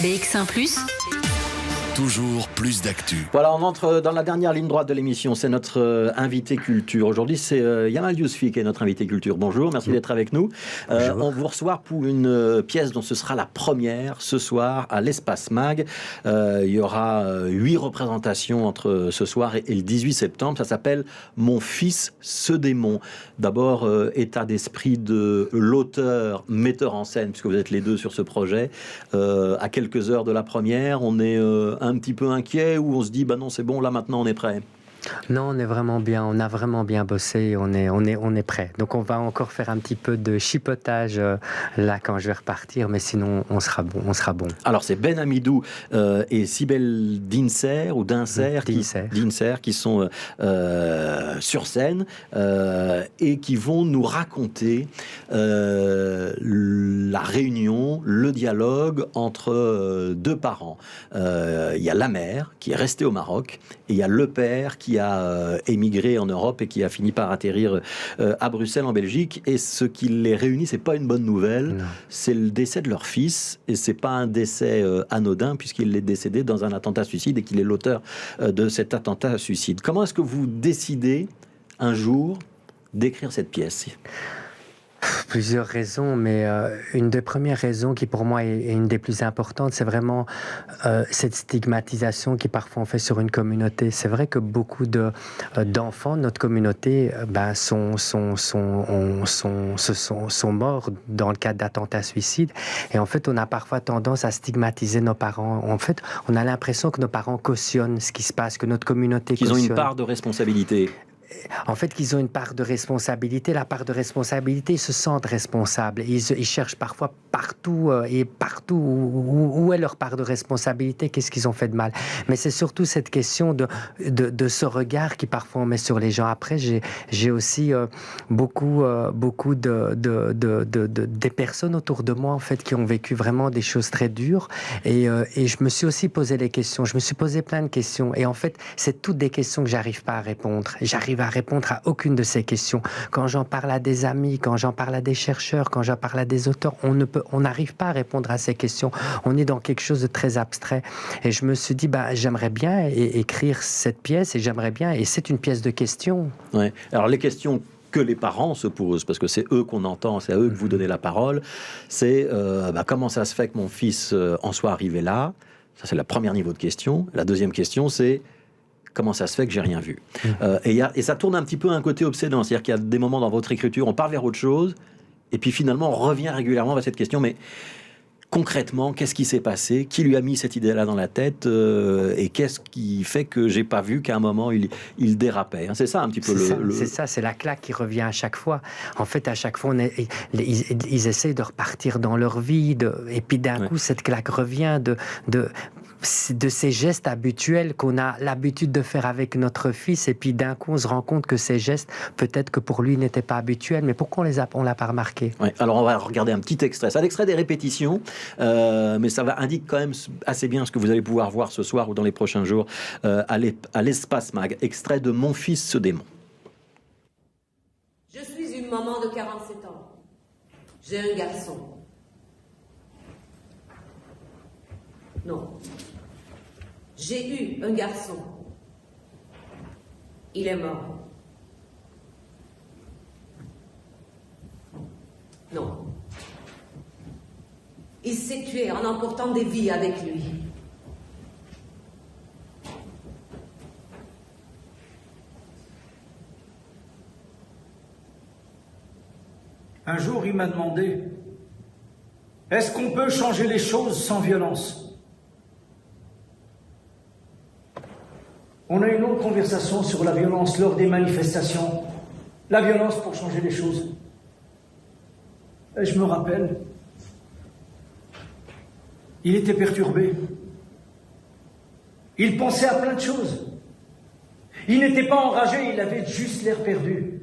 BX1 +, toujours plus d'actu. Voilà, on entre dans la dernière ligne droite de l'émission. C'est notre invité culture. Aujourd'hui, c'est Yamal Yousfi qui est notre invité culture. Bonjour, merci d'être avec nous. On vous reçoit pour une pièce dont ce sera la première ce soir à l'Espace Mag. Il y aura 8 représentations entre ce soir et le 18 septembre. Ça s'appelle « Mon fils, ce démon ». D'abord, état d'esprit de l'auteur, metteur en scène, puisque vous êtes les deux sur ce projet. À quelques heures de la première, on est un petit peu inquiet ou on se dit bah non c'est bon, là maintenant on est prêt? Non, on est vraiment bien, on a vraiment bien bossé, on est prêt. Donc on va encore faire un petit peu de chipotage là quand je vais repartir, mais sinon on sera bon. Alors c'est Ben Amidou et Sibel Dinser qui sont sur scène et qui vont nous raconter la réunion, le dialogue entre deux parents. Il y a la mère qui est restée au Maroc et il y a le père qui a émigré en Europe et qui a fini par atterrir à Bruxelles en Belgique. Et ce qui les réunit, c'est pas une bonne nouvelle. Non. C'est le décès de leur fils et c'est pas un décès anodin puisqu'il est décédé dans un attentat suicide et qu'il est l'auteur de cet attentat suicide. Comment est-ce que vous décidez un jour d'écrire cette pièce ? Plusieurs raisons, mais une des premières raisons qui pour moi est une des plus importantes, c'est vraiment cette stigmatisation qui parfois on fait sur une communauté. C'est vrai que beaucoup d'enfants de notre communauté sont morts dans le cadre d'attentats suicides. Et en fait, on a parfois tendance à stigmatiser nos parents. En fait, on a l'impression que nos parents cautionnent ce qui se passe, que notre communauté cautionne. Qu'ils ont une part de responsabilité. En fait, qu'ils ont une part de responsabilité. La part de responsabilité, ils se sentent responsables. Ils cherchent parfois partout où est leur part de responsabilité, qu'est-ce qu'ils ont fait de mal. Mais c'est surtout cette question de ce regard qui parfois on met sur les gens. Après, j'ai aussi beaucoup des personnes autour de moi en fait qui ont vécu vraiment des choses très dures. Et je me suis aussi posé des questions. Je me suis posé plein de questions. Et en fait, c'est toutes des questions que j'arrive pas à répondre. J'arrive à répondre à aucune de ces questions. Quand j'en parle à des amis, quand j'en parle à des chercheurs, quand j'en parle à des auteurs, on n'arrive pas à répondre à ces questions. On est dans quelque chose de très abstrait. Et je me suis dit, j'aimerais bien écrire cette pièce et c'est une pièce de questions. Ouais. Alors les questions que les parents se posent, parce que c'est eux qu'on entend, c'est à eux que vous donnez la parole, c'est comment ça se fait que mon fils en soit arrivé là? Ça c'est le premier niveau de question. La deuxième question c'est comment ça se fait que j'ai rien vu? Et ça tourne un petit peu à un côté obsédant, c'est-à-dire qu'il y a des moments dans votre écriture, on part vers autre chose, et puis finalement on revient régulièrement à cette question, mais concrètement, qu'est-ce qui s'est passé? Qui lui a mis cette idée-là dans la tête? Et qu'est-ce qui fait que j'ai pas vu qu'à un moment il dérapait? C'est ça un petit peu C'est ça, c'est la claque qui revient à chaque fois. En fait, à chaque fois, ils essayent de repartir dans leur vie, et puis d'un coup, cette claque revient de ces gestes habituels qu'on a l'habitude de faire avec notre fils, et puis d'un coup, on se rend compte que ces gestes, peut-être que pour lui, n'étaient pas habituels, mais pourquoi on l'a pas remarqué? Alors, on va regarder un petit extrait. C'est un extrait des répétitions. Mais ça indique quand même assez bien ce que vous allez pouvoir voir ce soir ou dans les prochains jours à l'Espace Mag. Extrait de Mon fils, ce démon. Je suis une maman de 47 ans. J'ai un garçon. Non. J'ai eu un garçon. Il est mort. Non. Il s'est tué en emportant des vies avec lui. Un jour, il m'a demandé, est-ce qu'on peut changer les choses sans violence? On a une longue conversation sur la violence lors des manifestations. La violence pour changer les choses. Et je me rappelle, il était perturbé. Il pensait à plein de choses. Il n'était pas enragé, il avait juste l'air perdu.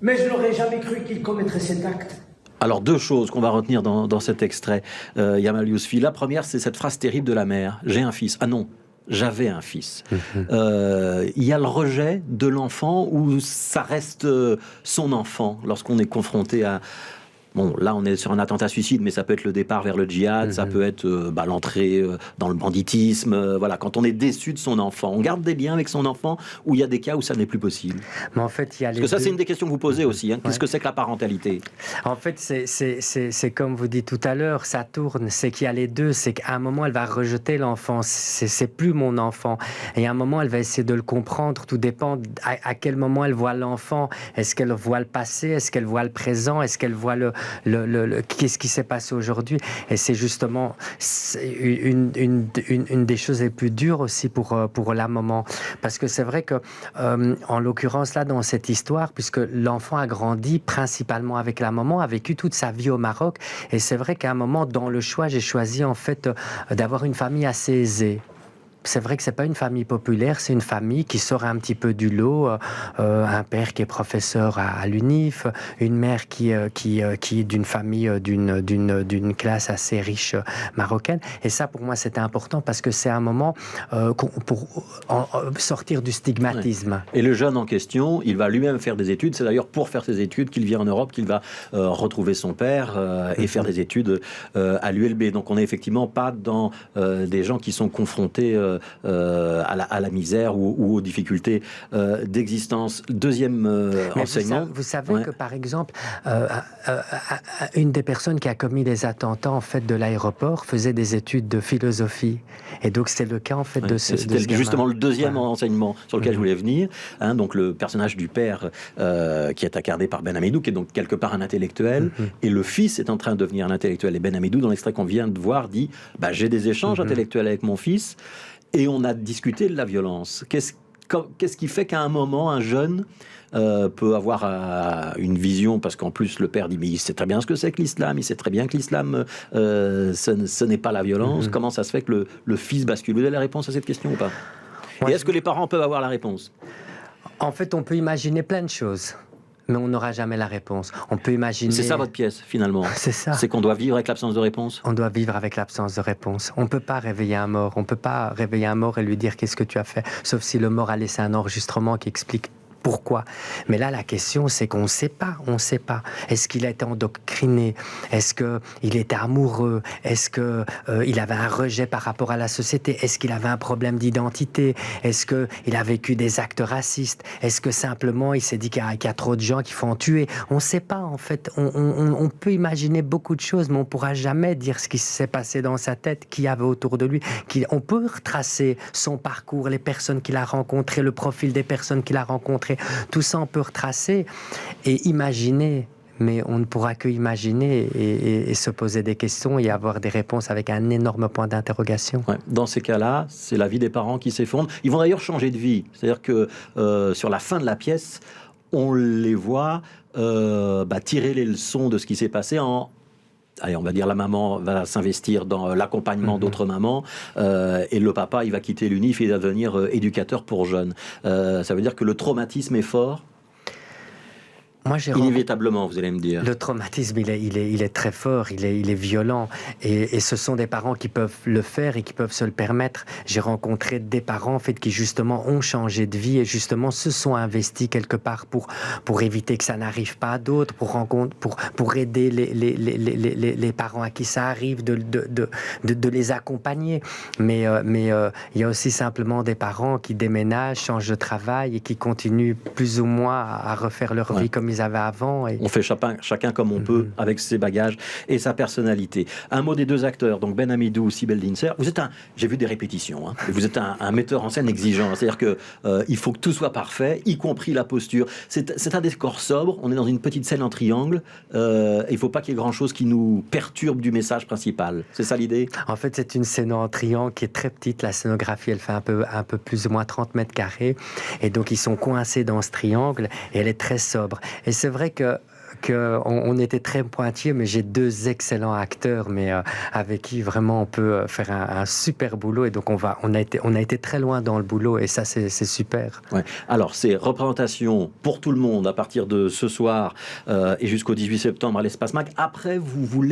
Mais je n'aurais jamais cru qu'il commettrait cet acte. Alors, deux choses qu'on va retenir dans cet extrait, Yamal Yousfi. La première, c'est cette phrase terrible de la mère. J'ai un fils. Ah non, j'avais un fils. Il y a le rejet de l'enfant ou ça reste son enfant lorsqu'on est confronté à Bon, là, on est sur un attentat-suicide, mais ça peut être le départ vers le djihad, ça peut être l'entrée dans le banditisme. Voilà, quand on est déçu de son enfant, on garde des liens avec son enfant, ou il y a des cas où ça n'est plus possible. Mais en fait, il y a Parce que ça, c'est une des questions que vous posez aussi. Hein. Qu'est-ce que c'est que la parentalité? En fait, c'est comme vous dites tout à l'heure, ça tourne. C'est qu'il y a les deux. C'est qu'à un moment, elle va rejeter l'enfant. C'est plus mon enfant. Et à un moment, elle va essayer de le comprendre. Tout dépend à quel moment elle voit l'enfant. Est-ce qu'elle voit le passé? Est-ce qu'elle voit le présent? Est-ce qu'elle voit qu'est-ce qui s'est passé aujourd'hui? Et c'est justement une des choses les plus dures aussi pour la maman. Parce que c'est vrai que, en l'occurrence, là, dans cette histoire, puisque l'enfant a grandi principalement avec la maman, a vécu toute sa vie au Maroc. Et c'est vrai qu'à un moment, dans le choix, j'ai choisi en fait d'avoir une famille assez aisée. C'est vrai que c'est pas une famille populaire, c'est une famille qui sort un petit peu du lot. Un père qui est professeur à l'UNIF, une mère qui est d'une famille d'une classe assez riche marocaine. Et ça, pour moi, c'était important parce que c'est un moment pour sortir du stigmatisme. Ouais. Et le jeune en question, il va lui-même faire des études. C'est d'ailleurs pour faire ses études qu'il vient en Europe, qu'il va retrouver son père et faire des études à l'ULB. Donc, on n'est effectivement pas dans des gens qui sont confrontés à la misère ou aux difficultés d'existence. Deuxième enseignement. Vous savez que, par exemple, une des personnes qui a commis les attentats en fait, de l'aéroport faisait des études de philosophie. Et donc, c'est le cas en fait, de ce C'était justement le deuxième enseignement sur lequel je voulais venir. Hein, donc, le personnage du père qui est incarné par Ben Amidou, qui est donc quelque part un intellectuel, et le fils est en train de devenir un intellectuel. Et Ben Amidou, dans l'extrait qu'on vient de voir, dit j'ai des échanges intellectuels avec mon fils. Et on a discuté de la violence. Qu'est-ce qui fait qu'à un moment, un jeune peut avoir une vision, parce qu'en plus le père dit mais il sait très bien ce que c'est que l'islam, il sait très bien que l'islam ce n'est pas la violence. Comment ça se fait que le fils bascule? Vous avez la réponse à cette question ou pas? Et est-ce que les parents peuvent avoir la réponse? En fait, on peut imaginer plein de choses, mais on n'aura jamais la réponse. On peut imaginer... C'est ça votre pièce, finalement. C'est ça. C'est qu'on doit vivre avec l'absence de réponse. On doit vivre avec l'absence de réponse. On ne peut pas réveiller un mort. On ne peut pas réveiller un mort et lui dire qu'est-ce que tu as fait. Sauf si le mort a laissé un enregistrement qui explique pourquoi. Mais là, la question, c'est qu'on ne sait pas. On ne sait pas. Est-ce qu'il a été endoctriné? Est-ce qu'il était amoureux? Est-ce qu'il avait un rejet par rapport à la société? Est-ce qu'il avait un problème d'identité? Est-ce qu'il a vécu des actes racistes? Est-ce que simplement, il s'est dit qu'il y a trop de gens qui font en tuer? On ne sait pas, en fait. On peut imaginer beaucoup de choses, mais on ne pourra jamais dire ce qui s'est passé dans sa tête, qui y avait autour de lui. On peut retracer son parcours, les personnes qu'il a rencontrées, le profil des personnes qu'il a rencontrées. Tout ça, on peut retracer et imaginer, mais on ne pourra que imaginer et se poser des questions et avoir des réponses avec un énorme point d'interrogation. Ouais, dans ces cas-là, c'est la vie des parents qui s'effondre. Ils vont d'ailleurs changer de vie. C'est-à-dire que sur la fin de la pièce, on les voit tirer les leçons de ce qui s'est passé Allez, on va dire la maman va s'investir dans l'accompagnement d'autres mamans et le papa, il va quitter l'UNIF et il va devenir éducateur pour jeunes. Ça veut dire que le traumatisme est fort. Moi, inévitablement, vous allez me dire. Le traumatisme, il est très fort, il est violent. Et ce sont des parents qui peuvent le faire et qui peuvent se le permettre. J'ai rencontré des parents en fait, qui justement ont changé de vie et justement se sont investis quelque part pour éviter que ça n'arrive pas à d'autres, pour aider les parents à qui ça arrive, de les accompagner. Mais il y a aussi simplement des parents qui déménagent, changent de travail et qui continuent plus ou moins à refaire leur vie comme ils avaient avant. On fait chacun comme on peut avec ses bagages et sa personnalité. Un mot des deux acteurs, donc Ben Amidou, Sibel Dinser. J'ai vu des répétitions, hein, vous êtes un metteur en scène exigeant, c'est-à-dire que il faut que tout soit parfait, y compris la posture. C'est un décor sobre, on est dans une petite scène en triangle, il ne faut pas qu'il y ait grand-chose qui nous perturbe du message principal. C'est ça l'idée? En fait, c'est une scène en triangle qui est très petite, la scénographie, elle fait un peu plus ou moins 30 mètres carrés, et donc ils sont coincés dans ce triangle, et elle est très sobre. Et c'est vrai qu'on était très pointillés, mais j'ai deux excellents acteurs, mais avec qui vraiment on peut faire un super boulot. Et donc on a été très loin dans le boulot, et ça c'est super. Ouais. Alors c'est représentation pour tout le monde à partir de ce soir et jusqu'au 18 septembre à l'Espace Mac. Après vous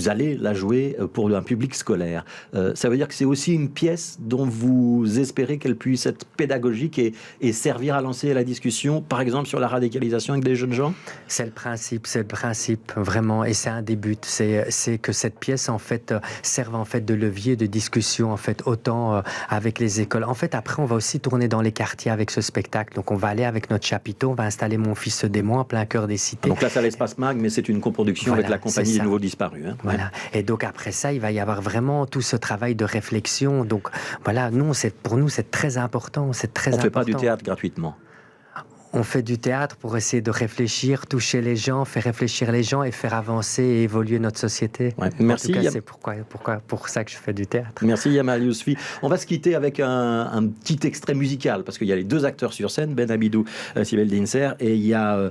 allez la jouer pour un public scolaire. Ça veut dire que c'est aussi une pièce dont vous espérez qu'elle puisse être pédagogique et servir à lancer la discussion, par exemple sur la radicalisation avec des jeunes gens? C'est c'est le principe, vraiment, et c'est un des buts. C'est que cette pièce, en fait, serve en fait de levier de discussion, en fait, autant avec les écoles. En fait, après, on va aussi tourner dans les quartiers avec ce spectacle. Donc, on va aller avec notre chapiteau, on va installer Mon Fils se dément en plein cœur des cités. Donc là, c'est à l'Espace Mag, mais c'est une coproduction avec la Compagnie des Nouveaux Disparus. Hein. Voilà. Et donc, après ça, il va y avoir vraiment tout ce travail de réflexion. Donc, voilà, pour nous, c'est très important. C'est très important. On ne fait pas du théâtre gratuitement. On fait du théâtre pour essayer de réfléchir, toucher les gens, faire réfléchir les gens et faire avancer et évoluer notre société. Ouais. Merci. En tout cas, c'est pour ça que je fais du théâtre. Merci Yamal Yousfi. On va se quitter avec un petit extrait musical, parce qu'il y a les deux acteurs sur scène, Ben Abidou, Sibel Dinser, et il y a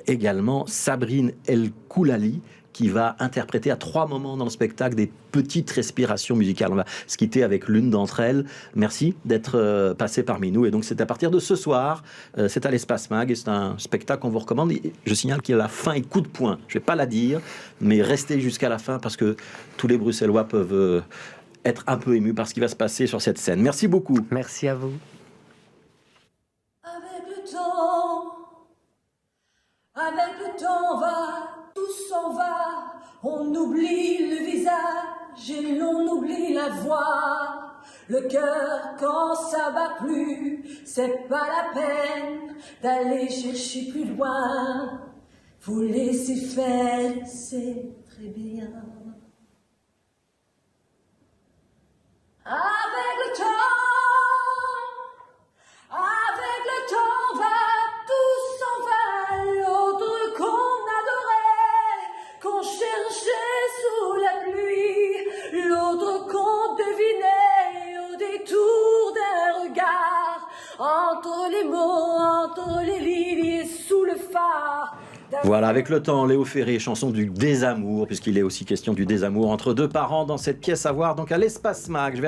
également Sabrine El Koulali, qui va interpréter à 3 moments dans le spectacle des petites respirations musicales. On va se quitter avec l'une d'entre elles. Merci d'être passé parmi nous. Et donc, c'est à partir de ce soir, c'est à l'Espace Mag, et c'est un spectacle qu'on vous recommande. Et je signale qu'il y a la fin et coup de poing. Je ne vais pas la dire, mais restez jusqu'à la fin, parce que tous les Bruxellois peuvent être un peu émus par ce qui va se passer sur cette scène. Merci beaucoup. Merci à vous. Avec le temps tout s'en va, on oublie le visage et l'on oublie la voix. Le cœur, quand ça va plus, c'est pas la peine d'aller chercher plus loin. Vous laissez faire, c'est très bien. Avec le temps tout s'en va, l'autre qu'on adorait, qu'on cherchait sous la pluie, l'autre qu'on devinait au détour d'un regard, entre les mots, entre les lignes et sous le phare. Voilà, avec le temps, Léo Ferré, chanson du désamour, puisqu'il est aussi question du désamour entre deux parents dans cette pièce à voir donc à l'Espace Mag.